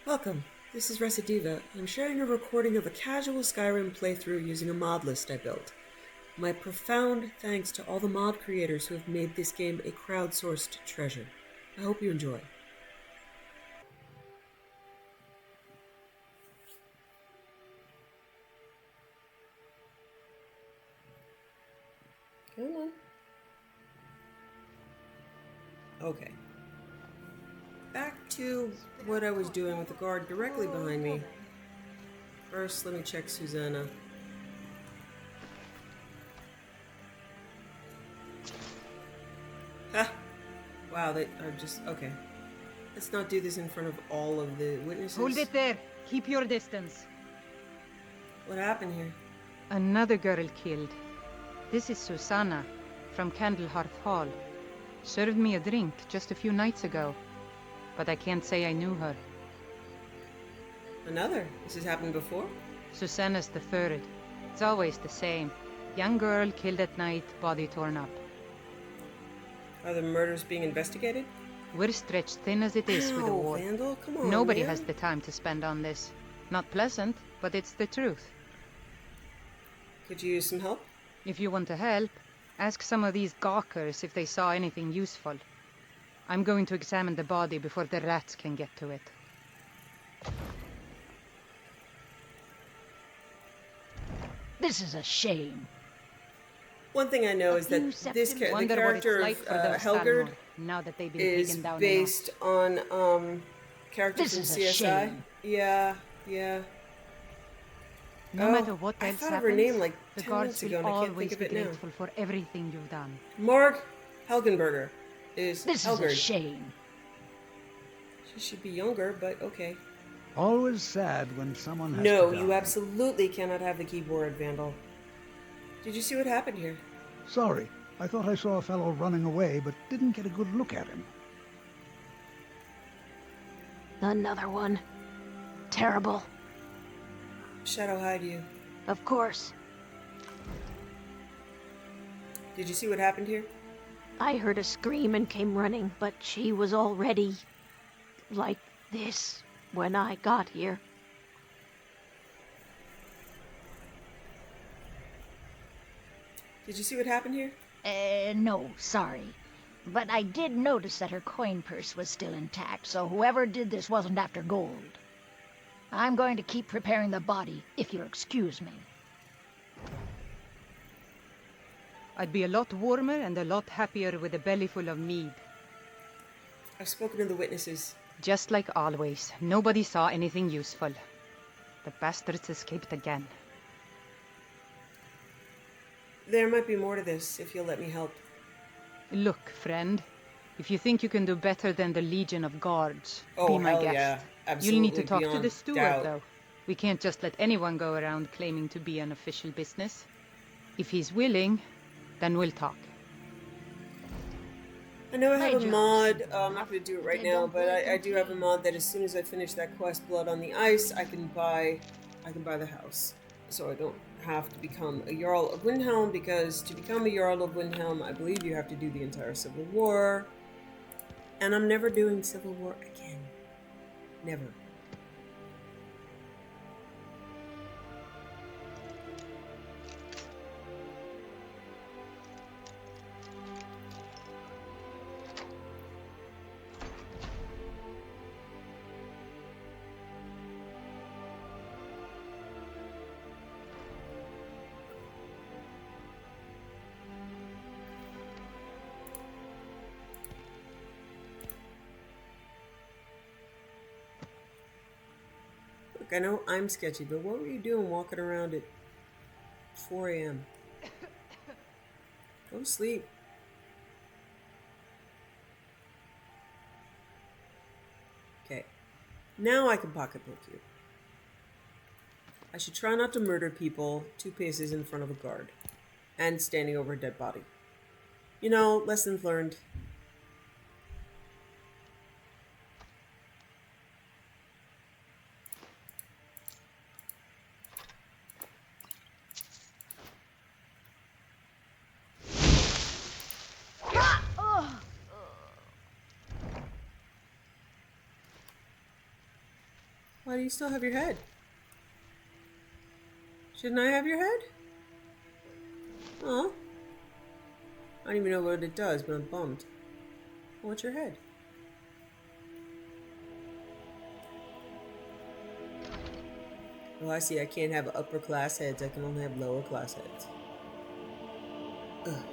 Welcome. This is Recidiva. I'm sharing a recording of a casual Skyrim playthrough using a mod list I built. My profound thanks to all the mod creators who have made this game a crowdsourced treasure. I hope you enjoy. Come on. Okay. Back to what I was doing with the guard directly behind me. First, let me check Susanna. Ha! Wow, they are just... okay. Let's not do this in front of all of the witnesses. Hold it there. Keep your distance. What happened here? Another girl killed. This is Susanna from Candlehearth Hall. Served me a drink just a few nights ago, but I can't say I knew her. Another? This has happened before? Susanna's the third. It's always the same. Young girl killed at night, body torn up. Are the murders being investigated? We're stretched thin as it is with the war. Vandal, come on, Nobody man. has the time to spend on this. Not pleasant, but it's the truth. Could you use some help? If you want to help, ask some of these gawkers if they saw anything useful. I'm going to examine the body before the rats can get to it. This is a shame. One thing I know is that this the character of Helgard now that they've been is taken down based on characters This from is a CSI. shame. Yeah. No matter what I else thought of happens, her name like the 10 guards minutes ago will and I can't always think be of it now. grateful for everything you've done. Marg Helgenberger is This is a Helgard. shame. She should be younger, but okay. Always sad when someone has No, to die. you absolutely cannot have the keyboard, Vandal. Did you see what happened here? Sorry, I thought I saw a fellow running away, but didn't get a good look at him. Another one. Terrible. Shadow hide you. Of course. Did you see what happened here? I heard a scream and came running, but she was already like this when I got here. Did you see what happened here? No, sorry. But I did notice that her coin purse was still intact, so whoever did this wasn't after gold. I'm going to keep preparing the body, if you'll excuse me. I'd be a lot warmer and a lot happier with a belly full of mead. I've spoken to the witnesses. Just like always, nobody saw anything useful. The bastards escaped again. There might be more to this, if you'll let me help. Look, friend, if you think you can do better than the Legion of Guards, Oh, be my hell guest. yeah. Absolutely, You'll need to talk to beyond the steward, doubt. though. We can't just let anyone go around claiming to be an official business. If he's willing, then we'll talk. I know I have a job's mod, I'm not going to do it right They now, don't but really I do have a complain. mod that as soon as I finish that quest, Blood on the Ice, I can buy the house. So I don't have to become a Jarl of Windhelm, because to become a Jarl of Windhelm, I believe you have to do the entire Civil War. And I'm never doing Civil War again. Never. Look, I know I'm sketchy, but what were you doing walking around at 4 a.m.? Go to sleep. Okay. Now I can pocketbook you. I should try not to murder people 2 paces in front of a guard. And standing over a dead body. You know, lessons learned. Why do you still have your head? Shouldn't I have your head? Oh. I don't even know what it does, but I'm bummed. What's your head? Oh, I see. I can't have upper class heads. I can only have lower class heads. Ugh.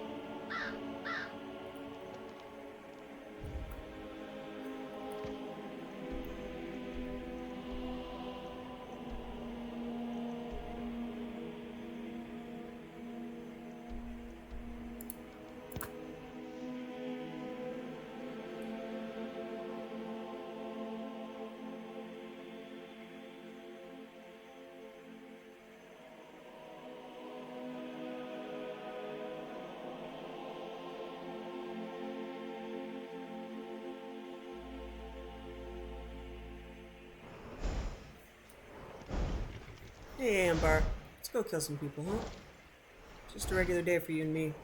Hey, Ambar. Let's go kill some people, huh? Just a regular day for you and me.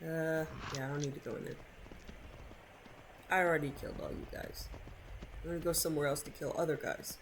Yeah, I don't need to go in there. I already killed all you guys. I'm gonna go somewhere else to kill other guys.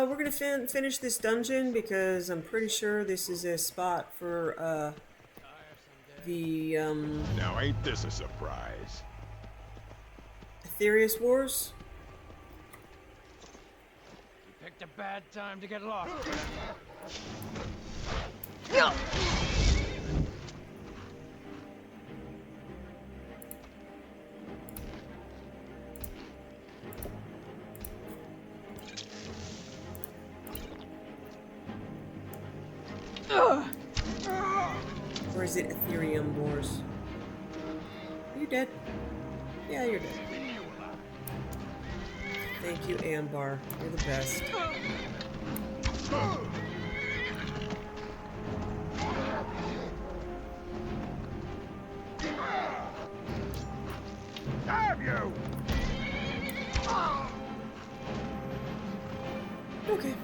We're gonna finish this dungeon because I'm pretty sure this is a spot for, the, Now ain't this a surprise? Aetherius Wars. You picked a bad time to get lost. Or is it Ethereum Wars? Are you dead? Yeah, you're dead. Thank you, Ambar. You're the best. Damn you! Okay.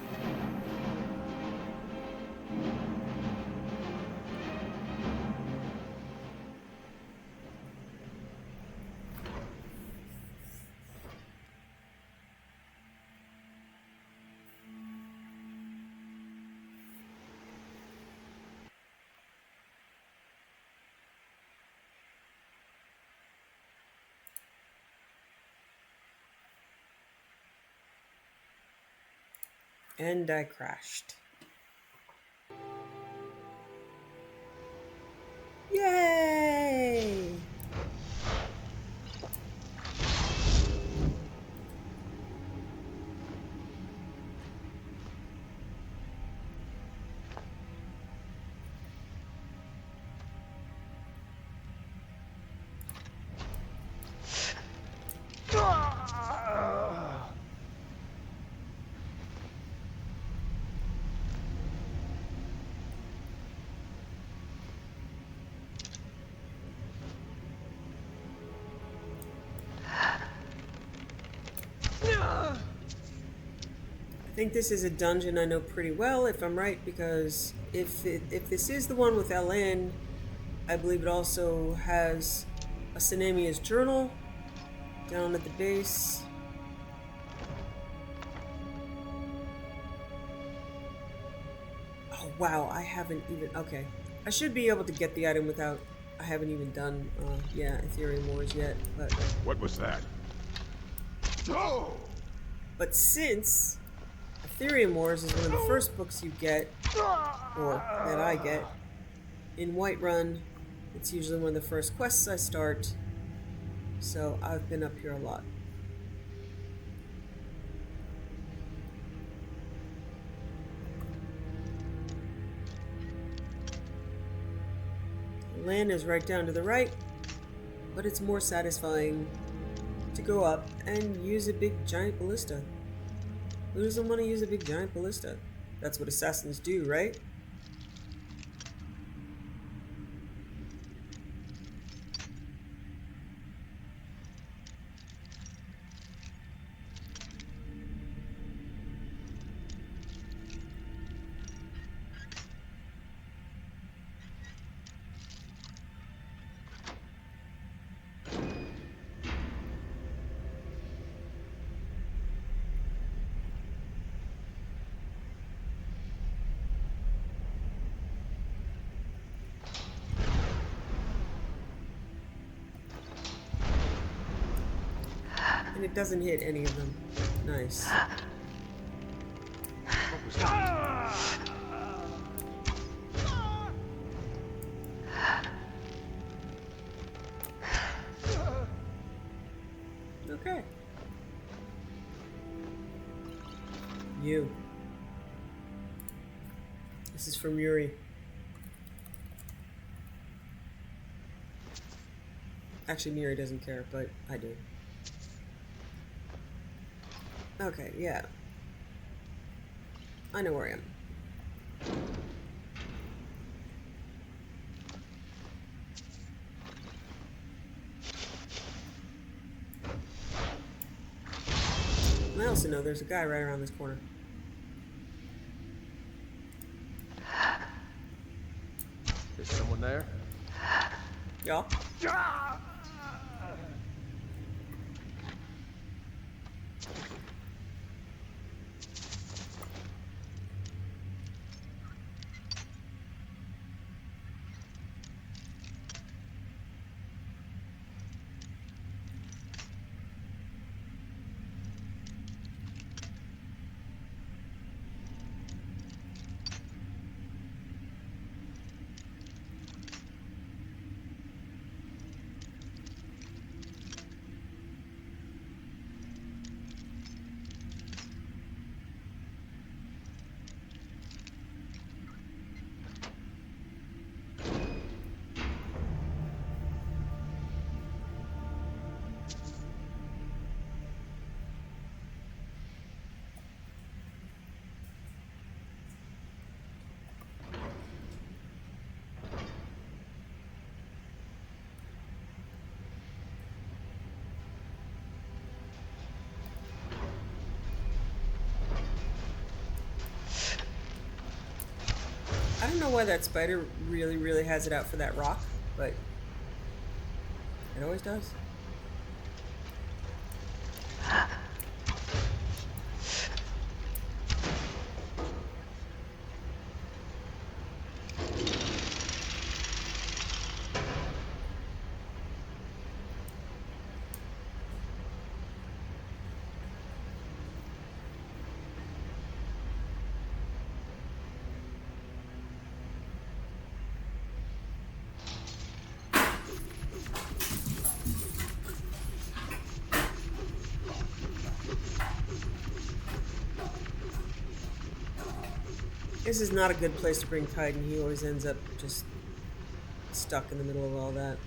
And I crashed. Yay! I think this is a dungeon I know pretty well, if I'm right, because if this is the one with LN, I believe it also has a Synemia's journal down at the base. Oh wow, I haven't even, okay. I should be able to get the item without, I haven't even done, yeah, Ethereum Wars yet, but... What was that? Oh! But since Ethereum Wars is one of the first books you get, or that I get, in Whiterun, It's usually one of the first quests I start, so I've been up here a lot. The land is right down to the right, but it's more satisfying to go up and use a big giant ballista. Who doesn't want to use a big giant ballista? That's what assassins do, right? And it doesn't hit any of them. Nice. What was that? Okay. You. This is from Yuri. Actually, Miri doesn't care, but I do. Okay, yeah. I know where I am. I also know there's a guy right around this corner. There's someone there? Y'all? I don't know why that spider really has it out for that rock, but it always does. This is not a good place to bring Kaidan. He always ends up just stuck in the middle of all that.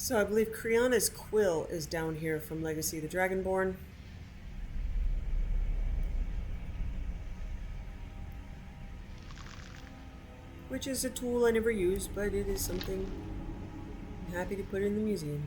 So I believe Kriana's quill is down here from Legacy of the Dragonborn. Which is a tool I never use, but it is something I'm happy to put in the museum.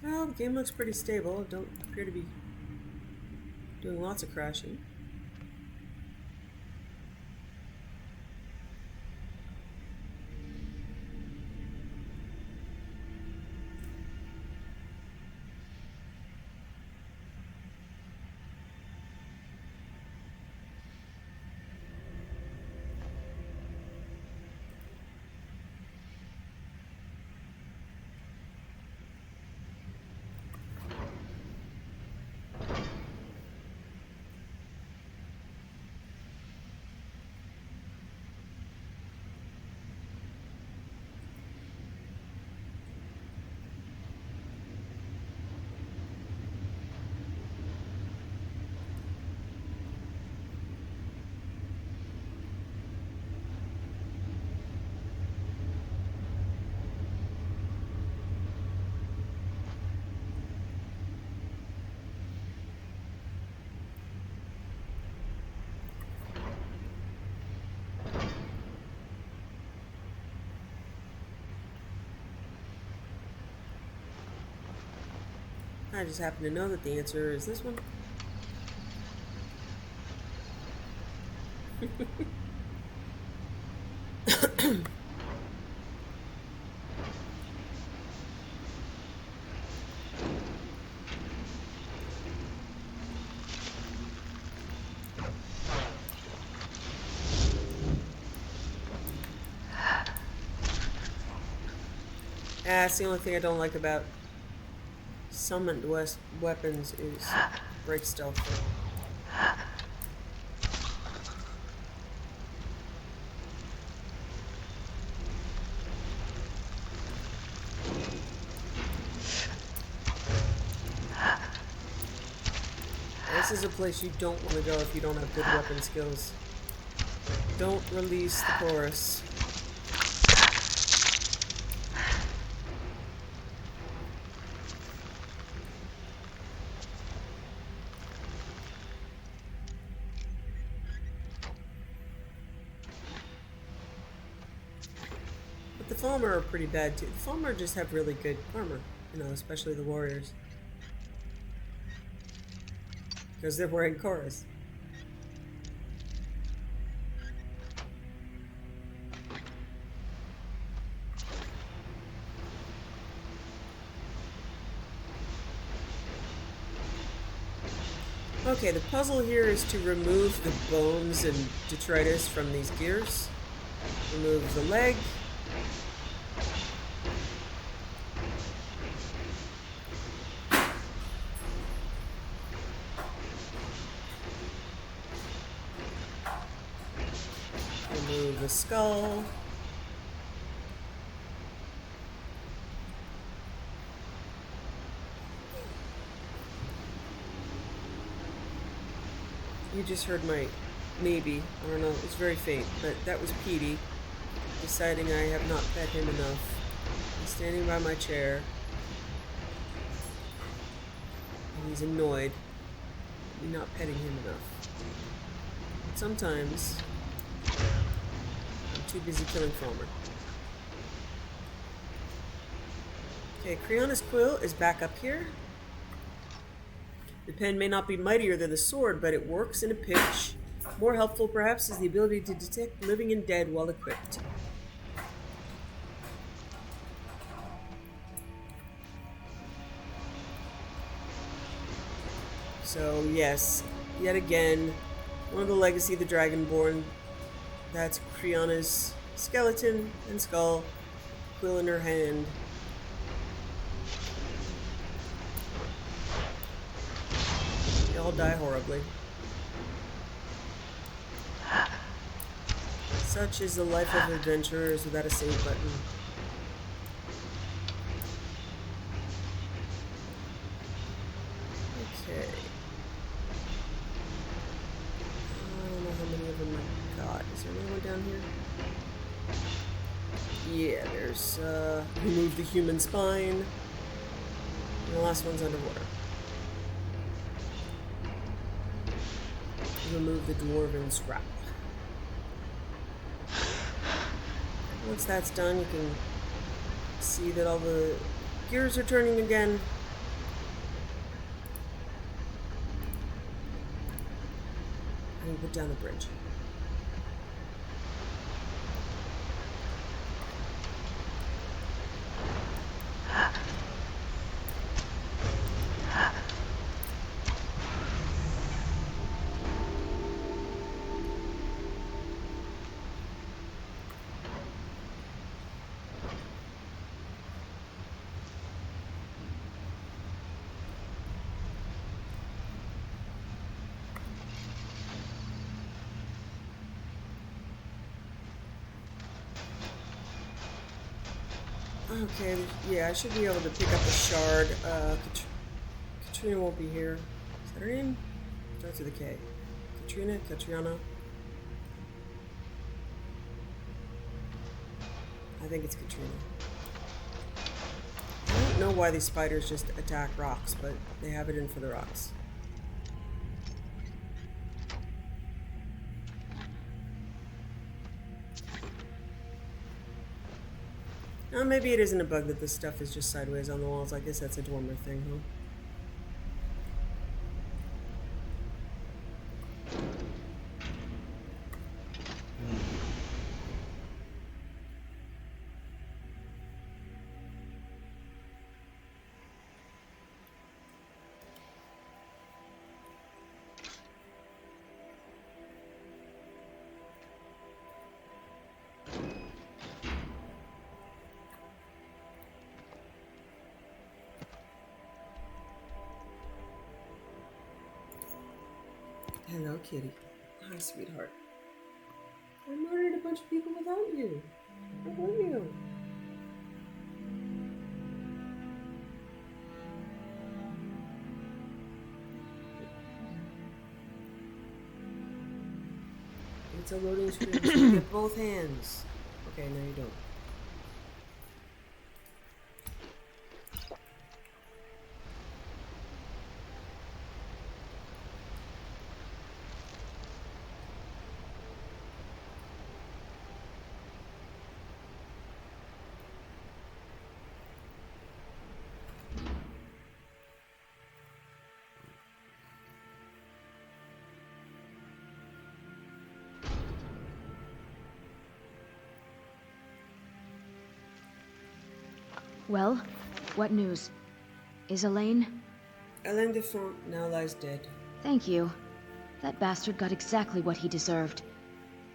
Well, the game looks pretty stable. Don't appear to be doing lots of crashing. I just happen to know that the answer is this one. That's the only thing I don't like about summoned weapons is break stealth. This is a place you don't want to go if you don't have good weapon skills. Don't release the chorus. The Falmer are pretty bad too. The Falmer just have really good armor, you know, especially the warriors. Because they're wearing chorus. Okay, the puzzle here is to remove the bones and detritus from these gears. Remove the leg. Remove the skull. You just heard my maybe. I don't know. It was very faint, but that was Petey deciding I have not fed him enough. He's standing by my chair. And he's annoyed at me not petting him enough. But sometimes I'm too busy killing Falmer. Okay, Kriana's quill is back up here. The pen may not be mightier than the sword, but it works in a pinch. More helpful, perhaps, is the ability to detect living and dead while equipped. So, yes, yet again, one of the legacy of the Dragonborn. That's Kriana's skeleton and skull, quill in her hand. They all die horribly. Such is the life of adventurers without a save button. Okay. I don't know how many of them I got. Is there another one down here? Yeah, there's, remove the human spine. And the last one's underwater. Remove the dwarven scrap. Once that's done, you can see that all the gears are turning again. And put down the bridge. Okay, yeah, I should be able to pick up a shard. Katrina won't be here. Is that her name? Starts with a K. Katriana. I think it's Katrina. I don't know why these spiders just attack rocks, but they have it in for the rocks. Oh, maybe it isn't a bug that this stuff is just sideways on the walls. I guess that's a Dwarmer thing, huh? Hello, kitty. Hi, sweetheart. I murdered a bunch of people without you. Where were you? It's a loading screen. So you get both hands. Okay, no, you don't. Well, what news? Is Elaine? Alain de Front now lies dead. Thank you. That bastard got exactly what he deserved.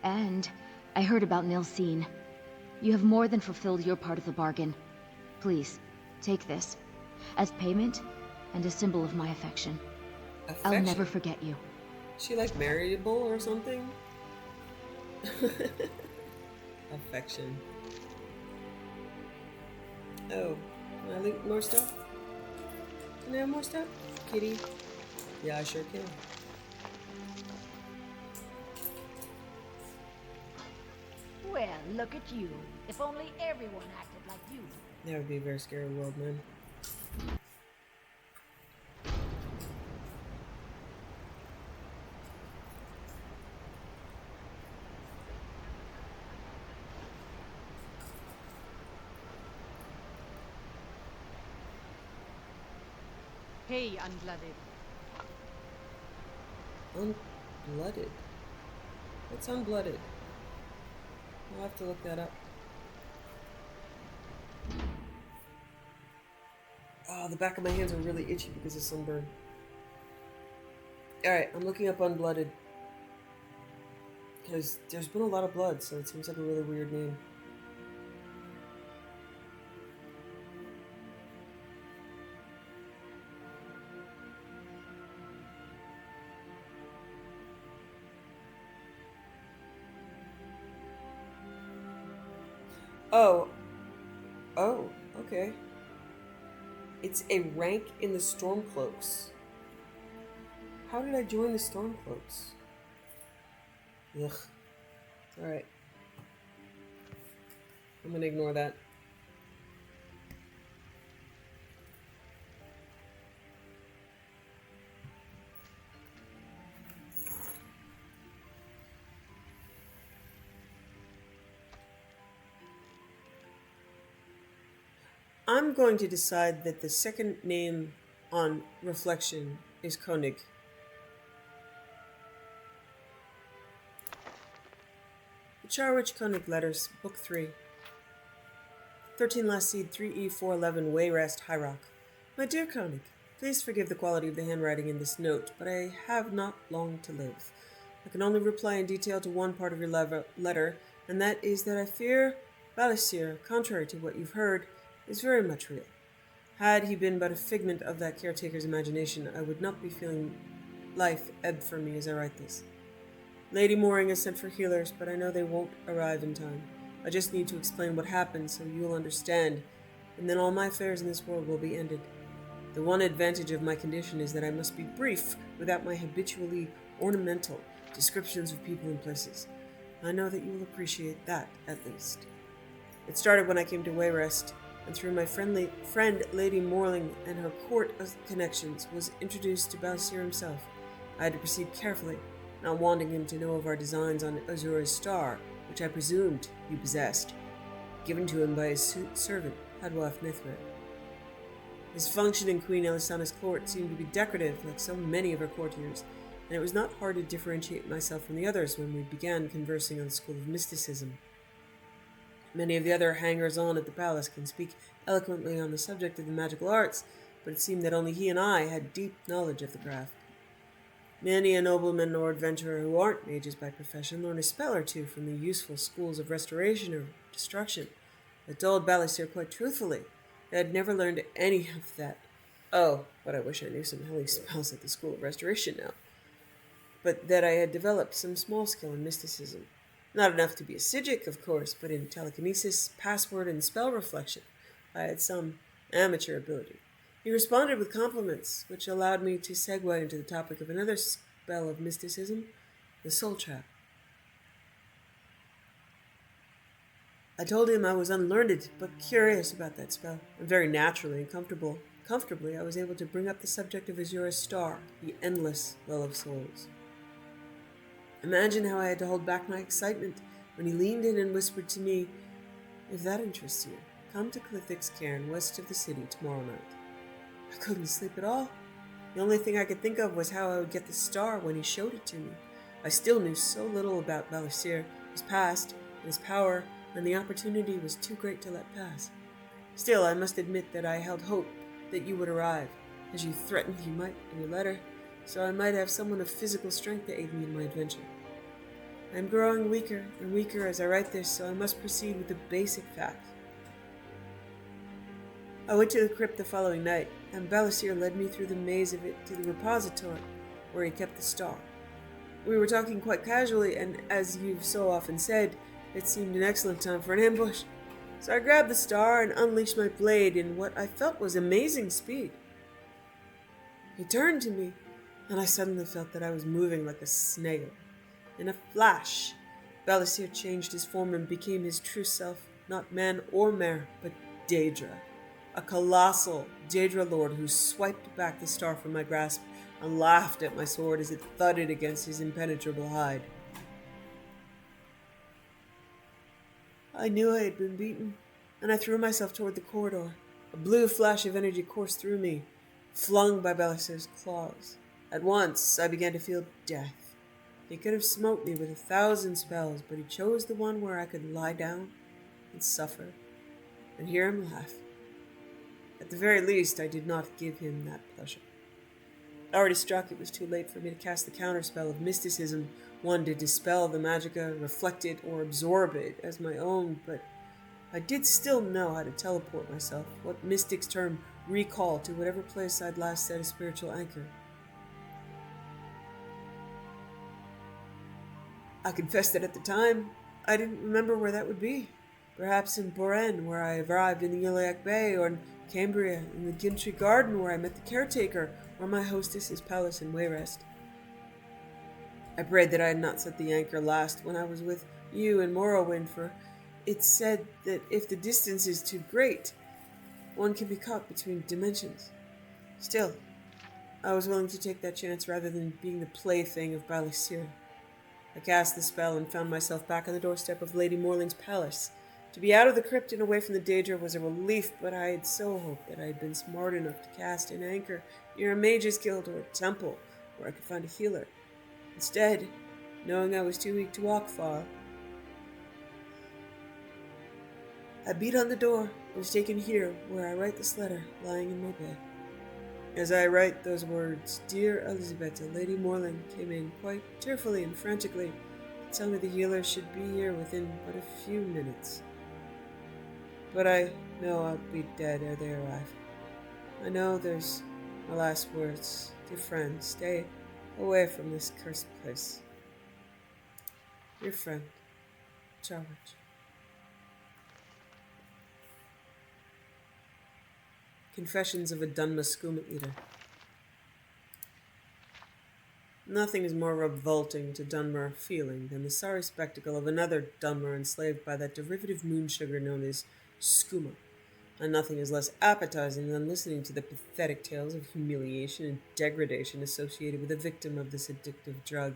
And I heard about Nilsine. You have more than fulfilled your part of the bargain. Please, take this. As payment, and a symbol of my affection. Affection? I'll never forget you. Is she like marriable or something? Affection. Oh, can I loot more stuff? Can I have more stuff? Kitty? Yeah, I sure can. Well, look at you. If only everyone acted like you. That would be a very scary world, man. Hey, unblooded. Unblooded? What's unblooded? I'll have to look that up. Oh, the back of my hands are really itchy because of sunburn. Alright, I'm looking up unblooded. Because there's been a lot of blood, so it seems like a really weird name. Oh. Oh, okay. It's a rank in the Stormcloaks. How did I join the Stormcloaks? Ugh. Alright. I'm gonna ignore that. I'm going to decide that the second name on reflection is Koenig. The Charwich Koenig Letters, Book 3. 13 last seed, 3E 411, Wayrest, High Rock. My dear Koenig, please forgive the quality of the handwriting in this note, but I have not long to live. I can only reply in detail to one part of your letter, and that is that I fear Balasir, contrary to what you've heard, is very much real. Had he been but a figment of that caretaker's imagination, I would not be feeling life ebb from me as I write this. Lady Mooring has sent for healers, but I know they won't arrive in time. I just need to explain what happened so you'll understand, and then all my affairs in this world will be ended. The one advantage of my condition is that I must be brief without my habitually ornamental descriptions of people and places. I know that you will appreciate that, at least. It started when I came to Wayrest, and through my friend Lady Morling and her court connections, was introduced to Balasir himself. I had to proceed carefully, not wanting him to know of our designs on Azura's star, which I presumed you possessed, given to him by his servant, Hadwaf Nithred. His function in Queen Elisana's court seemed to be decorative, like so many of her courtiers, and it was not hard to differentiate myself from the others when we began conversing on the school of mysticism. Many of the other hangers-on at the palace can speak eloquently on the subject of the magical arts, but it seemed that only he and I had deep knowledge of the craft. Many a nobleman or adventurer who aren't mages by profession learn a spell or two from the useful schools of restoration or destruction. I told Balasir quite truthfully that I had never learned any of that. Oh, but I wish I knew some helly spells at the School of Restoration now. But that I had developed some small skill in mysticism. Not enough to be a Psijic, of course, but in telekinesis, password, and spell reflection, I had some amateur ability. He responded with compliments, which allowed me to segue into the topic of another spell of mysticism, the Soul Trap. I told him I was unlearned, but curious about that spell, and very naturally and comfortably I was able to bring up the subject of Azura's star, the endless well of souls. Imagine how I had to hold back my excitement when he leaned in and whispered to me, "If that interests you, come to Clithix Cairn, west of the city, tomorrow night." I couldn't sleep at all. The only thing I could think of was how I would get the star when he showed it to me. I still knew so little about Balasir, his past, and his power, and the opportunity was too great to let pass. Still, I must admit that I held hope that you would arrive, as you threatened you might in your letter, so I might have someone of physical strength to aid me in my adventure. I am growing weaker and weaker as I write this, so I must proceed with the basic facts. I went to the crypt the following night, and Balasir led me through the maze of it to the repository, where he kept the star. We were talking quite casually, and as you've so often said, it seemed an excellent time for an ambush. So I grabbed the star and unleashed my blade in what I felt was amazing speed. He turned to me, and I suddenly felt that I was moving like a snail. In a flash, Balasir changed his form and became his true self, not man or mare, but Daedra. A colossal Daedra lord who swiped back the star from my grasp and laughed at my sword as it thudded against his impenetrable hide. I knew I had been beaten, and I threw myself toward the corridor. A blue flash of energy coursed through me, flung by Balasir's claws. At once, I began to feel death. He could have smote me with 1,000 spells, but he chose the one where I could lie down and suffer and hear him laugh. At the very least, I did not give him that pleasure. Already struck, it was too late for me to cast the counterspell of mysticism, one to dispel the magicka, reflect it, or absorb it as my own, but I did still know how to teleport myself, what mystics term recall, to whatever place I'd last set a spiritual anchor. I confess that at the time, I didn't remember where that would be. Perhaps in Boren, where I arrived in the Iliac Bay, or in Cambria, in the Gimtree Garden, where I met the caretaker, or my hostess's palace in Wayrest. I prayed that I had not set the anchor last when I was with you in Morrowind, for it said that if the distance is too great, one can be caught between dimensions. Still, I was willing to take that chance rather than being the plaything of Balasir. I cast the spell and found myself back on the doorstep of Lady Morling's palace. To be out of the crypt and away from the Daedra was a relief, but I had so hoped that I had been smart enough to cast an anchor near a mage's guild or a temple where I could find a healer. Instead, knowing I was too weak to walk far, I beat on the door and was taken here where I write this letter, lying in my bed. As I write those words, dear Elizabeth, Lady Morling came in quite tearfully and frantically to tell me the healer should be here within but a few minutes. But I know I'll be dead ere they arrive. I know there's my last words. Dear friend, stay away from this cursed place. Your friend, Charge. Confessions of a Dunma Skooma Eater. Nothing is more revolting to Dunmer feeling than the sorry spectacle of another Dunmer enslaved by that derivative moon sugar known as skooma, and nothing is less appetizing than listening to the pathetic tales of humiliation and degradation associated with a victim of this addictive drug.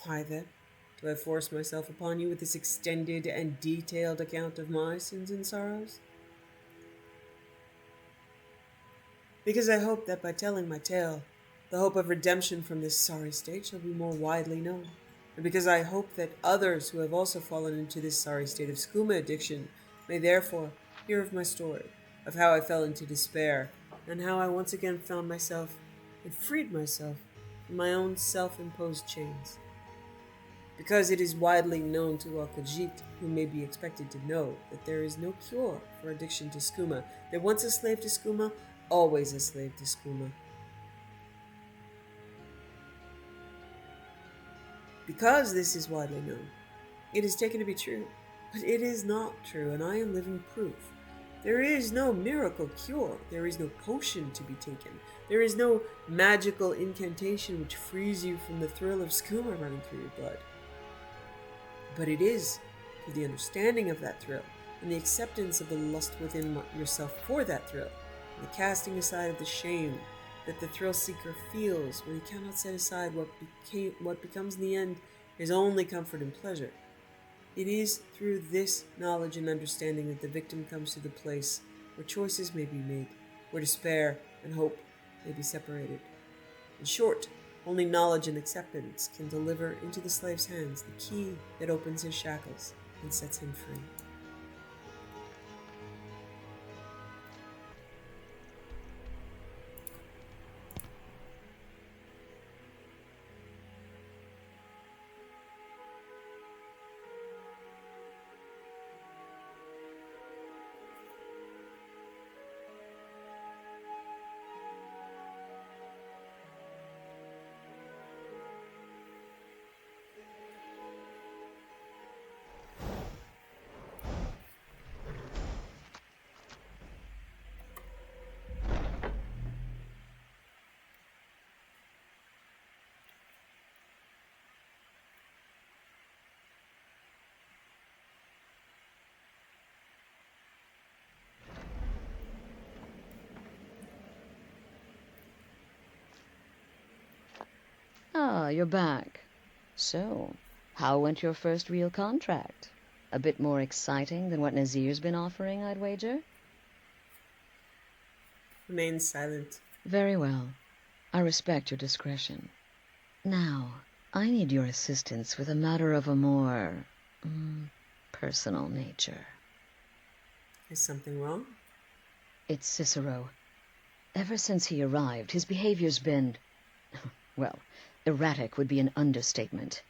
Why then do I force myself upon you with this extended and detailed account of my sins and sorrows? Because I hope that by telling my tale, the hope of redemption from this sorry state shall be more widely known, and because I hope that others who have also fallen into this sorry state of skooma addiction may therefore hear of my story, of how I fell into despair, and how I once again found myself and freed myself from my own self-imposed chains. Because it is widely known to all Khajiit who may be expected to know that there is no cure for addiction to skooma, that once a slave to skooma, always a slave to skooma. Because this is widely known, it is taken to be true, but it is not true, and I am living proof. There is no miracle cure, there is no potion to be taken, there is no magical incantation which frees you from the thrill of skooma running through your blood. But it is through the understanding of that thrill, and the acceptance of the lust within yourself for that thrill, and the casting aside of the shame that the thrill seeker feels when he cannot set aside what becomes in the end his only comfort and pleasure. It is through this knowledge and understanding that the victim comes to the place where choices may be made, where despair and hope may be separated. In short, only knowledge and acceptance can deliver into the slave's hands the key that opens his shackles and sets him free. you're back. So, how went your first real contract? A bit more exciting than what Nazir's been offering, I'd wager? Remain silent. Very well. I respect your discretion. Now, I need your assistance with a matter of a more personal nature. Is something wrong? It's Cicero. Ever since he arrived, his behavior's been, well, erratic would be an understatement.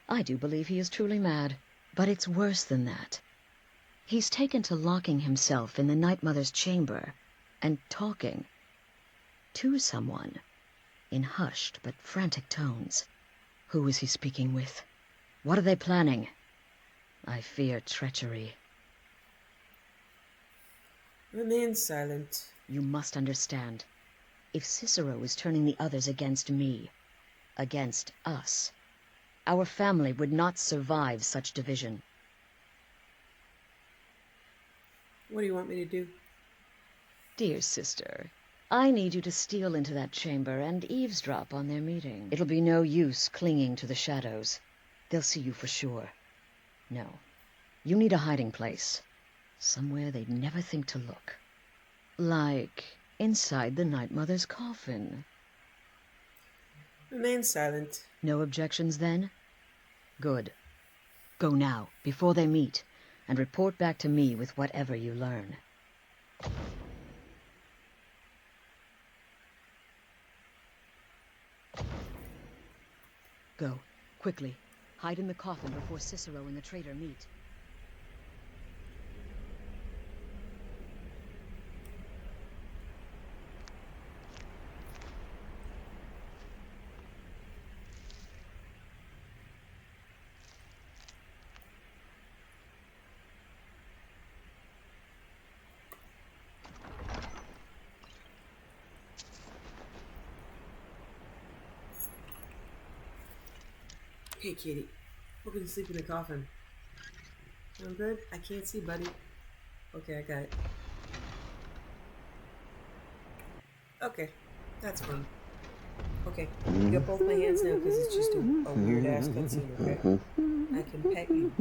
I do believe he is truly mad, but it's worse than that. He's taken to locking himself in the Night Mother's chamber and talking to someone in hushed but frantic tones. Who is he speaking with? What are they planning? I fear treachery. Remain silent. You must understand. If Cicero is turning the others against me, against us, our family would not survive such division. What do you want me to do? Dear sister, I need you to steal into that chamber and eavesdrop on their meeting. It'll be no use clinging to the shadows. They'll see you for sure. No, you need a hiding place. Somewhere they'd never think to look. Like inside the Night Mother's coffin. Remain silent. No objections then? Good. Go now, before they meet, and report back to me with whatever you learn. Go, quickly. Hide in the coffin before Cicero and the traitor meet. Hey, kitty. Welcome to sleep in the coffin. I'm good? I can't see, buddy. Okay, I got it. Okay, that's fun. Okay, you got both my hands now because it's just a weird-ass cutscene, okay? I can pet you.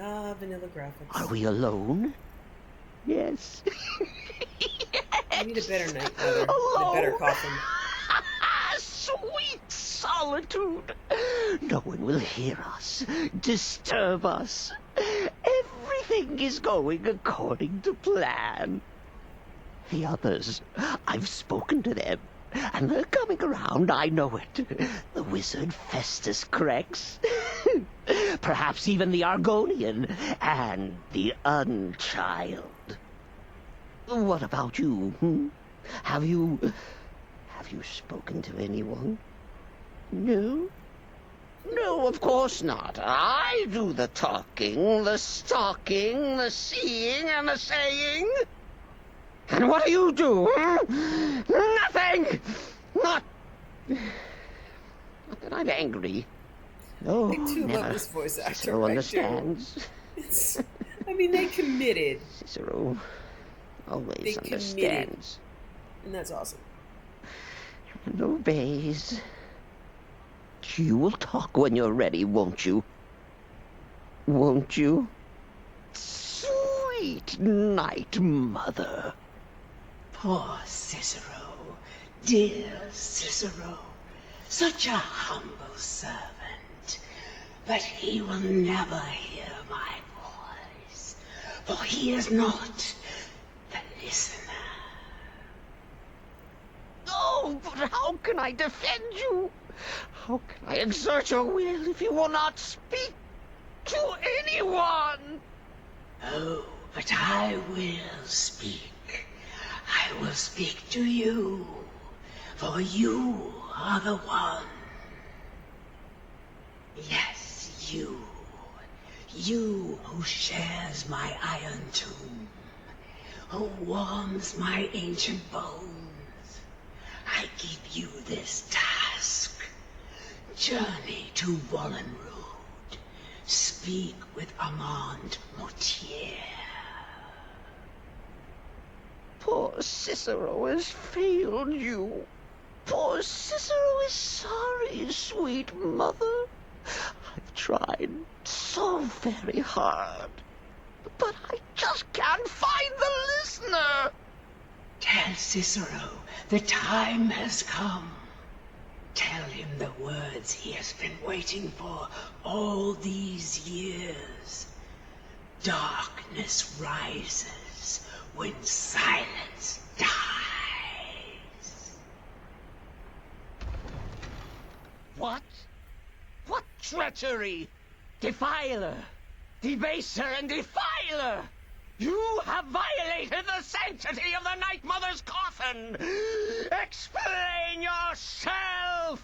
Ah, vanilla graphics. Are we alone? Yes. I need a better night weather, and a better coffin. Sweet solitude. No one will hear us, disturb us. Everything is going according to plan. The others, I've spoken to them, and they're coming around, I know it. The wizard Festus Crex. Perhaps even the Argonian and the Unchild. What about you? Have you spoken to anyone? No? No, of course not. I do the talking, the stalking, the seeing, and the saying. And what do you do? Nothing! Not that I'm angry. No, I do never. love this voice actor. Cicero understands. I mean, they committed. Cicero always They understands. And that's awesome. And obeys. You will talk when you're ready, won't you? Won't you? Sweet Night Mother. Poor Cicero, dear Cicero, such a humble servant, but he will never hear my voice, for he is not the listener. Oh, but how can I defend you? How can I exert your will if you will not speak to anyone? Oh, but I will speak. I will speak to you, for you are the one. Yes, you. You who shares my iron tomb, who warms my ancient bones. I give you this task. Journey to Wallenrood. speak with Armand Mortier. Poor Cicero has failed you. Poor Cicero is sorry, sweet mother. I've tried so very hard, but I just can't find the listener. Tell Cicero the time has come. Tell him the words he has been waiting for all these years. Darkness rises when silence dies. What? What treachery! Defiler! Debaser and defiler! You have violated the sanctity of the Night Mother's coffin! Explain yourself!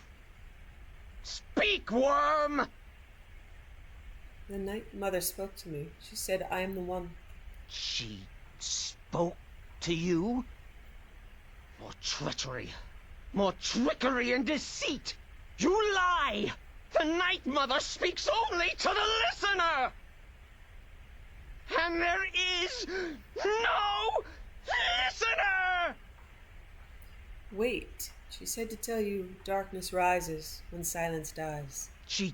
Speak, worm! The Night Mother spoke to me. She said I am the one. She spoke to you? More treachery, more trickery and deceit! You lie! The Night Mother speaks only to the listener! And there is no listener! Wait. She said to tell you darkness rises when silence dies. She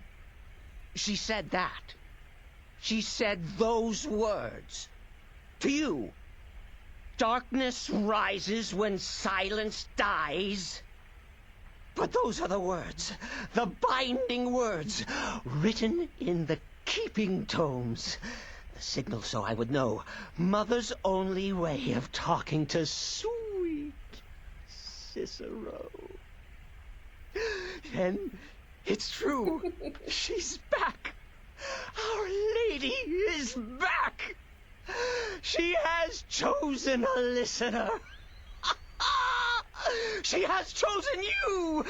said that. She said those words. To you. Darkness rises when silence dies. But those are the words, the binding words, written in the keeping tomes. The signal so I would know. Mother's only way of talking to sweet Cicero. Then it's true. She's back. Our Lady is back. She has chosen a listener. She has chosen you.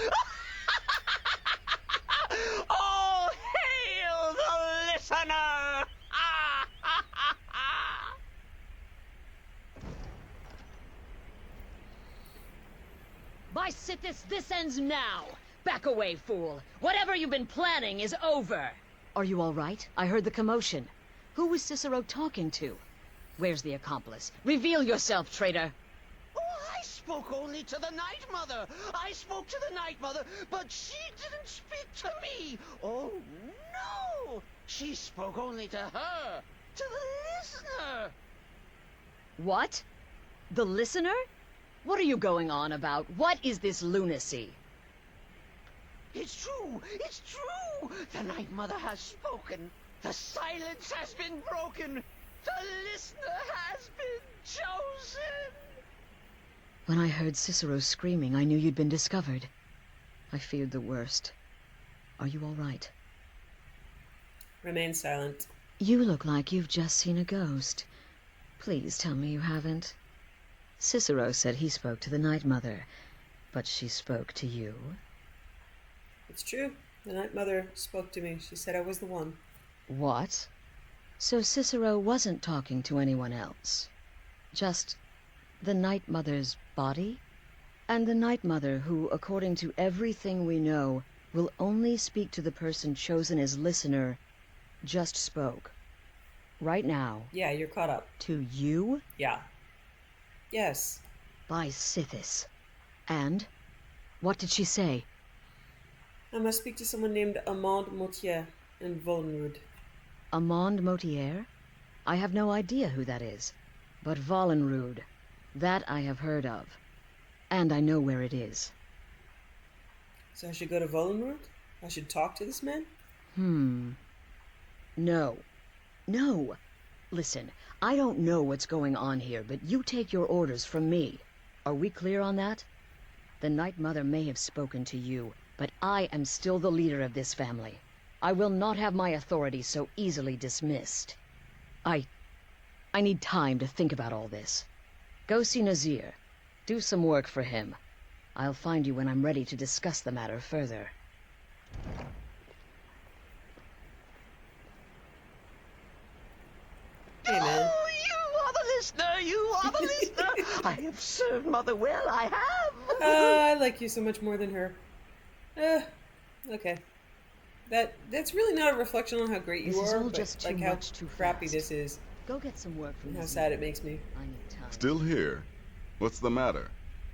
All hail the listener. By Sithis, this ends now! Back away, fool! Whatever you've been planning is over! Are you all right? I heard the commotion. Who was Cicero talking to? Where's the accomplice? Reveal yourself, traitor! Oh, I spoke only to the Night Mother. I spoke to the Night Mother, but she didn't speak to me. Oh, no! She spoke only to her, to the listener. What? The listener? What are you going on about? What is this lunacy? It's true! It's true! The Night Mother has spoken. The silence has been broken. The listener has been chosen. When I heard Cicero screaming, I knew you'd been discovered. I feared the worst. Are you all right? Remain silent. You look like you've just seen a ghost. Please tell me you haven't. Cicero said he spoke to the Night Mother, but she spoke to you? It's true. The Night Mother spoke to me. She said I was the one. What? So Cicero wasn't talking to anyone else? Just the Night Mother's body? And the Night Mother, who, according to everything we know, will only speak to the person chosen as listener, just spoke. Right now. Yeah, you're caught up. To you? Yeah. Yes. By Sithis. And? What did she say? I must speak to someone named Armand Mortier in Vollenwood. Armand Mortier? I have no idea who that is. But Vollenwood, that I have heard of. And I know where it is. So I should go to Vollenwood? I should talk to this man? No. No. Listen, I don't know what's going on here, but you take your orders from me. Are we clear on that? The Night Mother may have spoken to you, but I am still the leader of this family. I will not have my authority so easily dismissed. I need time to think about all this. Go see Nazir. Do some work for him. I'll find you when I'm ready to discuss the matter further. Hey, man. Oh, you are the listener! You are the listener! I have served Mother well, I have! I like you so much more than her. Okay. That's really not a reflection on how great This you is are, all but just like too how much too crappy fast. this is, Go get some work from and how this sad man. it makes me. I need time. Still here? What's the matter?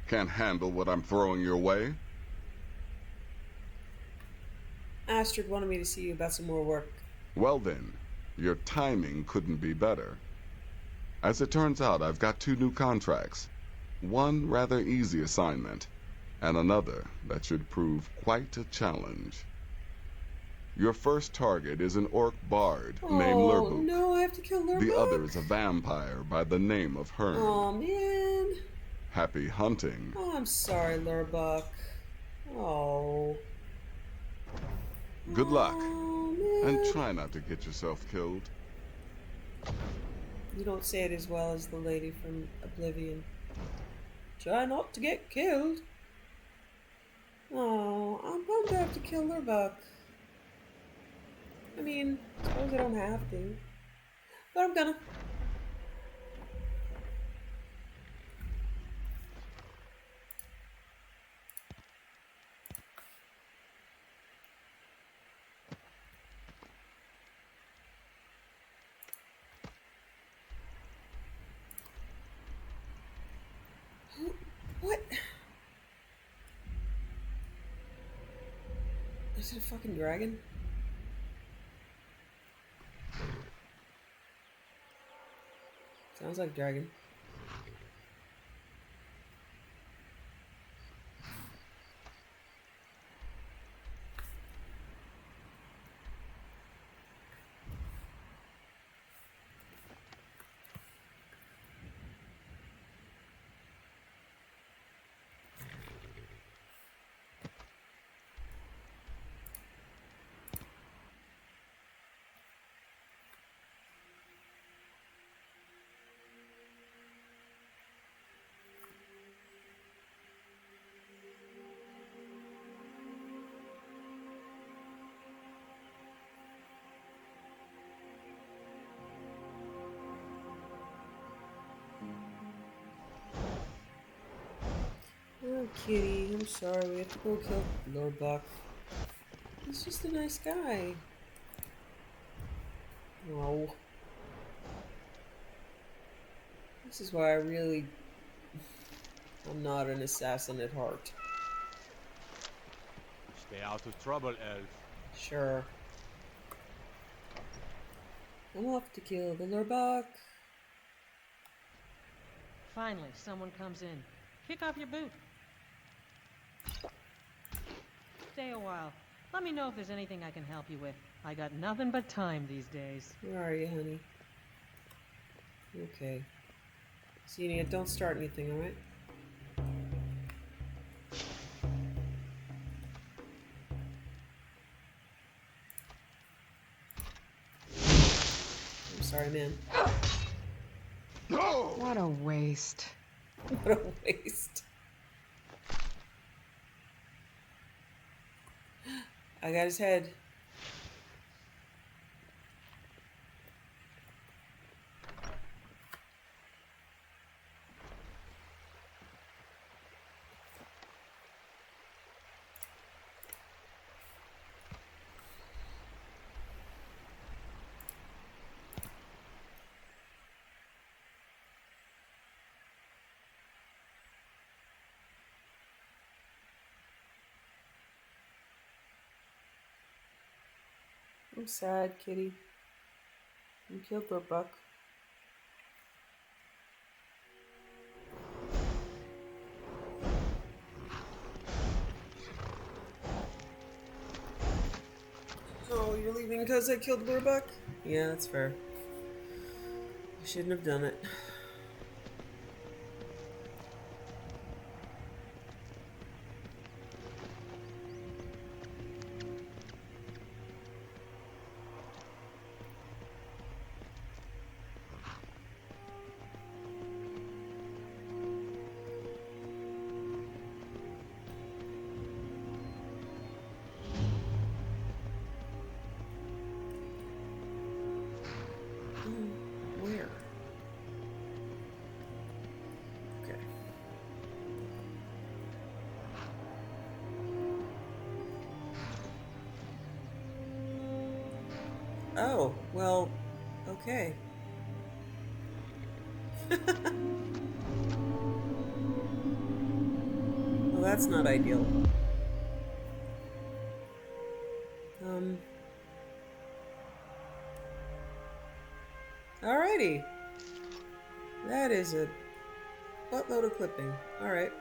Can't handle what I'm throwing your way? Astrid wanted me to see you about some more work. Well then, your timing couldn't be better. As it turns out, I've got 2 new contracts. One rather easy assignment, and another that should prove quite a challenge. Your first target is an orc bard named Oh Lurbuk. no, I have to kill Lurbuk? The other is a vampire by the name of Hearn. Oh man. Happy hunting. Oh, I'm sorry, Lurbuk. Oh. Good luck, Oh, man. and try not to get yourself killed. You don't say it as well as the lady from Oblivion. Try not to get killed. Oh, I'm bummed I have to kill Lurbuk. I mean, I suppose I don't have to. But I'm gonna. What? Is it a fucking dragon? Sounds like a dragon. Oh, kitty, I'm sorry. We have to go kill Lurbuk. He's just a nice guy. Oh. This is why I'm not an assassin at heart. Stay out of trouble, elf. Sure. I'm off to kill the Lurbuk. Finally, someone comes in. Kick off your boot. Stay a while. Let me know if there's anything I can help you with. I got nothing but time these days. Where are you, honey? Okay. Xenia, don't start anything, alright? I'm sorry, man. No! What a waste. What a waste. I got his head. I'm sad, kitty. You killed Lurbuk. Oh, you're leaving because I killed Lurbuk? Yeah, that's fair. I shouldn't have done it. Where? Oh, well, okay. Well, that's not ideal. Alrighty. That is a buttload of clipping. Alright.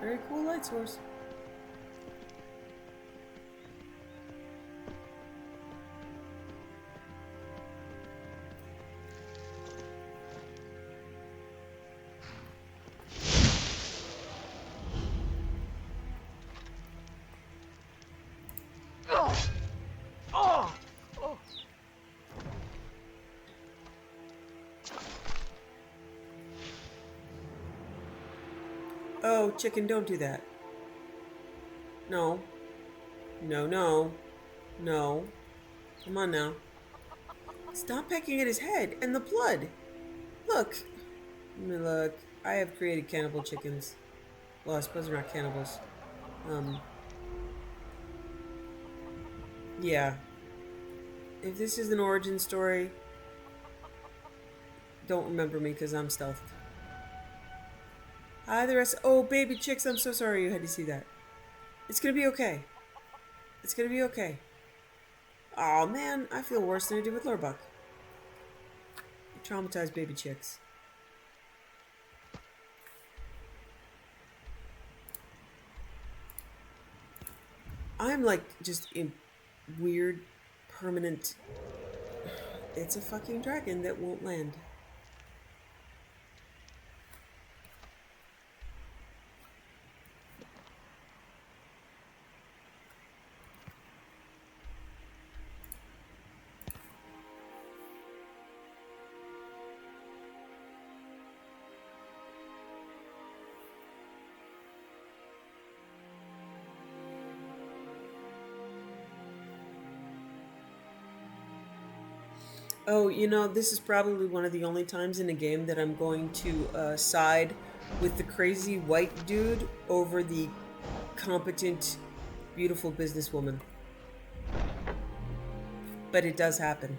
Very cool light source. Oh, chicken, don't do that. No. No, no. No. Come on now. Stop pecking at his head and the blood. Look. Let me look. I have created cannibal chickens. Well, I suppose they're not cannibals. Yeah. If this is an origin story, don't remember me because I'm stealthed. Hi, the rest. Oh, baby chicks, I'm so sorry you had to see that. It's gonna be okay. It's gonna be okay. Oh man, I feel worse than I did with Lurbuck. Traumatized baby chicks. I'm like just in weird, permanent. It's a fucking dragon that won't land. Oh, you know, this is probably one of the only times in a game that I'm going to side with the crazy white dude over the competent, beautiful businesswoman. But it does happen.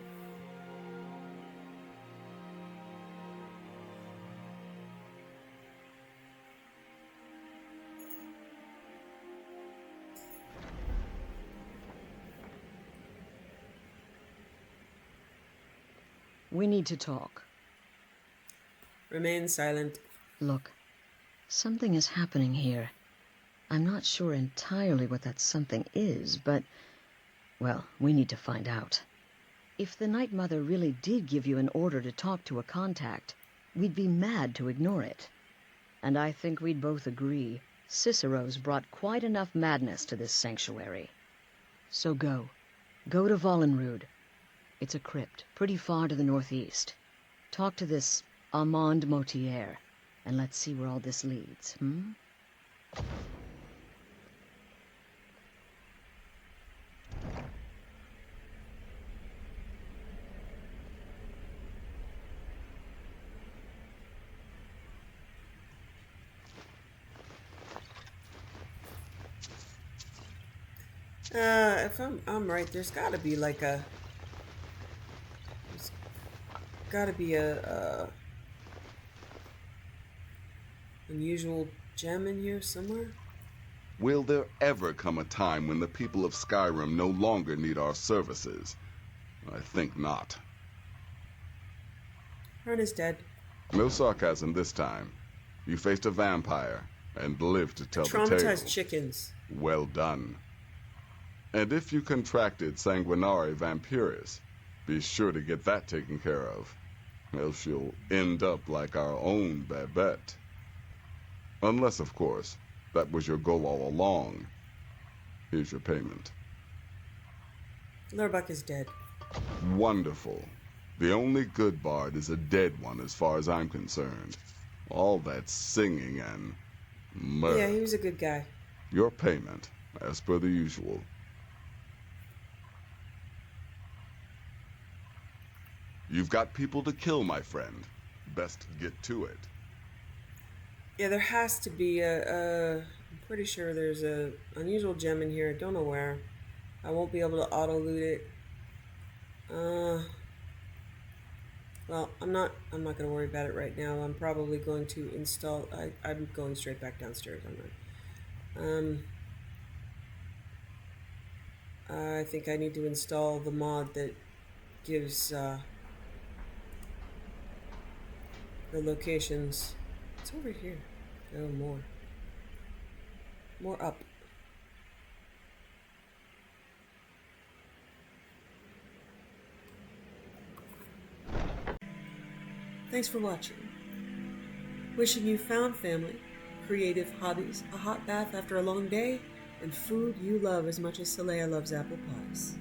We need to talk. Remain silent. Look, something is happening here. I'm not sure entirely what that something is, but, well, we need to find out. If the Night Mother really did give you an order to talk to a contact, we'd be mad to ignore it. And I think we'd both agree Cicero's brought quite enough madness to this sanctuary. So go. Go to Vollenrud. It's a crypt, pretty far to the northeast. Talk to this Armand Motier, and let's see where all this leads, If I'm right, there's gotta be like a... There's gotta be a unusual gem in here somewhere. Will there ever come a time when the people of Skyrim no longer need our services? I think not. Run is dead. No sarcasm this time. You faced a vampire and lived to tell the tale. Traumatized chickens. Well done. And if you contracted Sanguinare Vampiris, be sure to get that taken care of. Else you'll end up like our own Babette. Unless, of course, that was your goal all along. Here's your payment. Lurbuck is dead. Wonderful. The only good bard is a dead one as far as I'm concerned. All that singing and murder. Yeah, he was a good guy. Your payment, as per the usual. You've got people to kill, my friend. Best get to it. Yeah, there has to be I'm pretty sure there's a unusual gem in here. I don't know where. I won't be able to auto-loot it. Well, I'm not going to worry about it right now. I'm probably going to install... I'm going straight back downstairs, aren't I? I think I need to install the mod that gives the locations. It's over here. Oh, more. More up. Thanks for watching. Wishing you found family, creative hobbies, a hot bath after a long day, and food you love as much as Saleya loves apple pies.